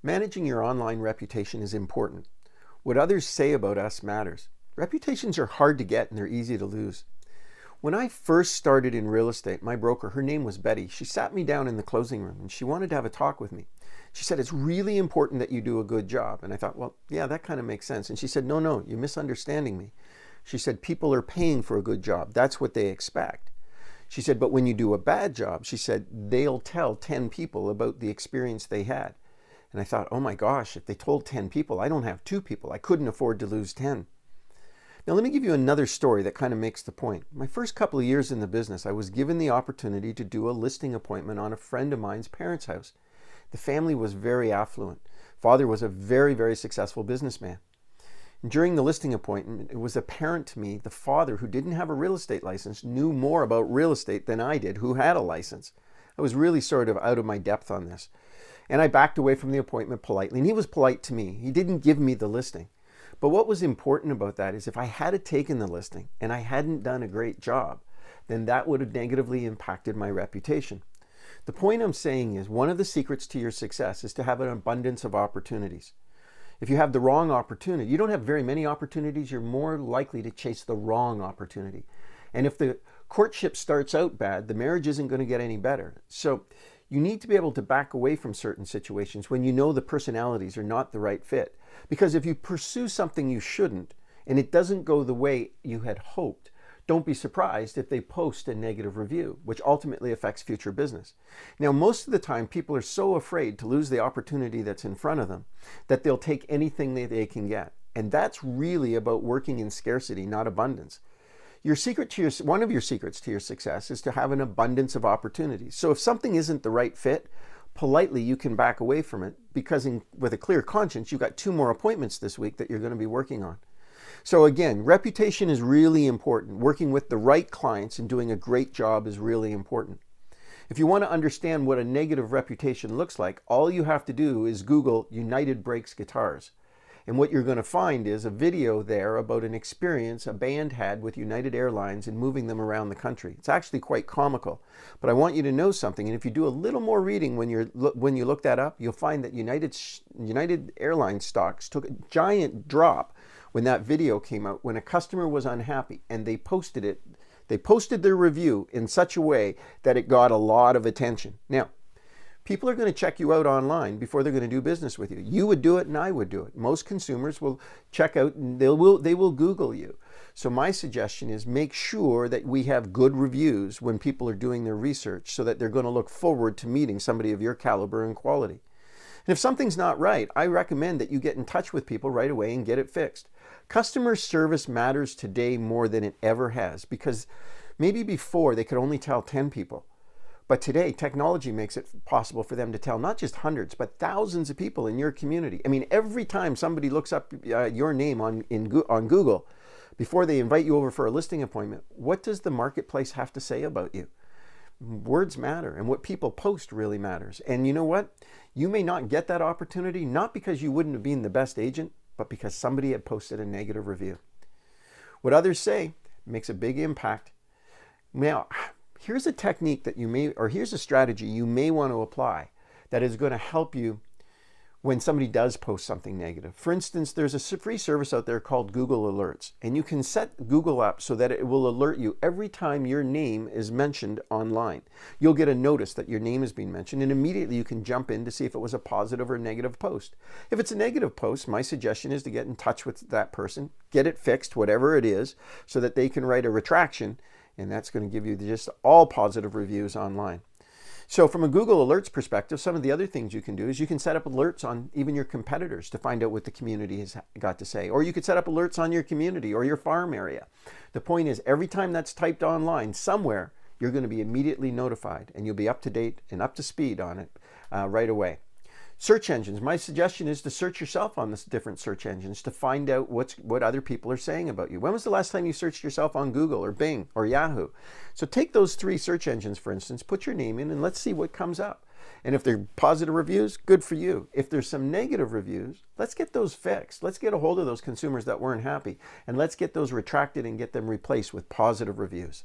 Managing your online reputation is important. What others say about us matters. Reputations are hard to get and they're easy to lose. When I first started in real estate, my broker, her name was Betty, she sat me down in the closing room and she wanted to have a talk with me. She said, it's really important that you do a good job. And I thought, well, yeah, that kind of makes sense. And she said, no, you're misunderstanding me. She said, people are paying for a good job. That's what they expect. She said, but when you do a bad job, she said, they'll tell 10 people about the experience they had. And I thought, oh my gosh, if they told 10 people, I don't have 2 people. I couldn't afford to lose 10. Now let me give you another story that kind of makes the point. My first couple of years in the business, I was given the opportunity to do a listing appointment on a friend of mine's parents' house. The family was very affluent. Father was a very, very successful businessman. And during the listing appointment, it was apparent to me the father, who didn't have a real estate license, knew more about real estate than I did, who had a license. I was really sort of out of my depth on this. And I backed away from the appointment politely, and he was polite to me. He didn't give me the listing. But what was important about that is if I had taken the listing and I hadn't done a great job, then that would have negatively impacted my reputation. The point I'm saying is one of the secrets to your success is to have an abundance of opportunities. If you have the wrong opportunity, you don't have very many opportunities, you're more likely to chase the wrong opportunity. And if the courtship starts out bad, the marriage isn't going to get any better. So you need to be able to back away from certain situations when you know the personalities are not the right fit. Because if you pursue something you shouldn't, and it doesn't go the way you had hoped, don't be surprised if they post a negative review, which ultimately affects future business. Now, most of the time, people are so afraid to lose the opportunity that's in front of them that they'll take anything that they can get. And that's really about working in scarcity, not abundance. One of your secrets to your success is to have an abundance of opportunities. So if something isn't the right fit, politely you can back away from it because with a clear conscience, you've got 2 more appointments this week that you're going to be working on. So again, reputation is really important. Working with the right clients and doing a great job is really important. If you want to understand what a negative reputation looks like, all you have to do is Google United Brakes Guitars. And what you're going to find is a video there about an experience a band had with United Airlines in moving them around the country. It's actually quite comical. But I want you to know something, and if you do a little more reading when you look that up, you'll find that United Airlines stocks took a giant drop when that video came out, when a customer was unhappy, and they posted it. They posted their review in such a way that it got a lot of attention. Now, people are going to check you out online before they're going to do business with you. You would do it and I would do it. Most consumers will check out and they will Google you. So my suggestion is make sure that we have good reviews when people are doing their research so that they're going to look forward to meeting somebody of your caliber and quality. And if something's not right, I recommend that you get in touch with people right away and get it fixed. Customer service matters today more than it ever has because maybe before they could only tell 10 people. But today, technology makes it possible for them to tell not just hundreds, but thousands of people in your community. I mean, every time somebody looks up your name on Google, before they invite you over for a listing appointment, what does the marketplace have to say about you? Words matter, and what people post really matters. And you know what? You may not get that opportunity, not because you wouldn't have been the best agent, but because somebody had posted a negative review. What others say makes a big impact. Now, here's a technique that here's a strategy you may want to apply that is going to help you when somebody does post something negative. For instance, there's a free service out there called Google Alerts, and you can set Google up so that it will alert you every time your name is mentioned online. You'll get a notice that your name is being mentioned, and immediately you can jump in to see if it was a positive or negative post. If it's a negative post, my suggestion is to get in touch with that person, get it fixed, whatever it is, so that they can write a retraction, and that's going to give you just all positive reviews online. So from a Google Alerts perspective, some of the other things you can do is you can set up alerts on even your competitors to find out what the community has got to say. Or you could set up alerts on your community or your farm area. The point is, every time that's typed online somewhere, you're going to be immediately notified and you'll be up to date and up to speed on it right away. Search engines. My suggestion is to search yourself on the different search engines to find out what other people are saying about you. When was the last time you searched yourself on Google or Bing or Yahoo? So take those 3 search engines, for instance, put your name in and let's see what comes up. And if they're positive reviews, good for you. If there's some negative reviews, let's get those fixed. Let's get a hold of those consumers that weren't happy and let's get those retracted and get them replaced with positive reviews.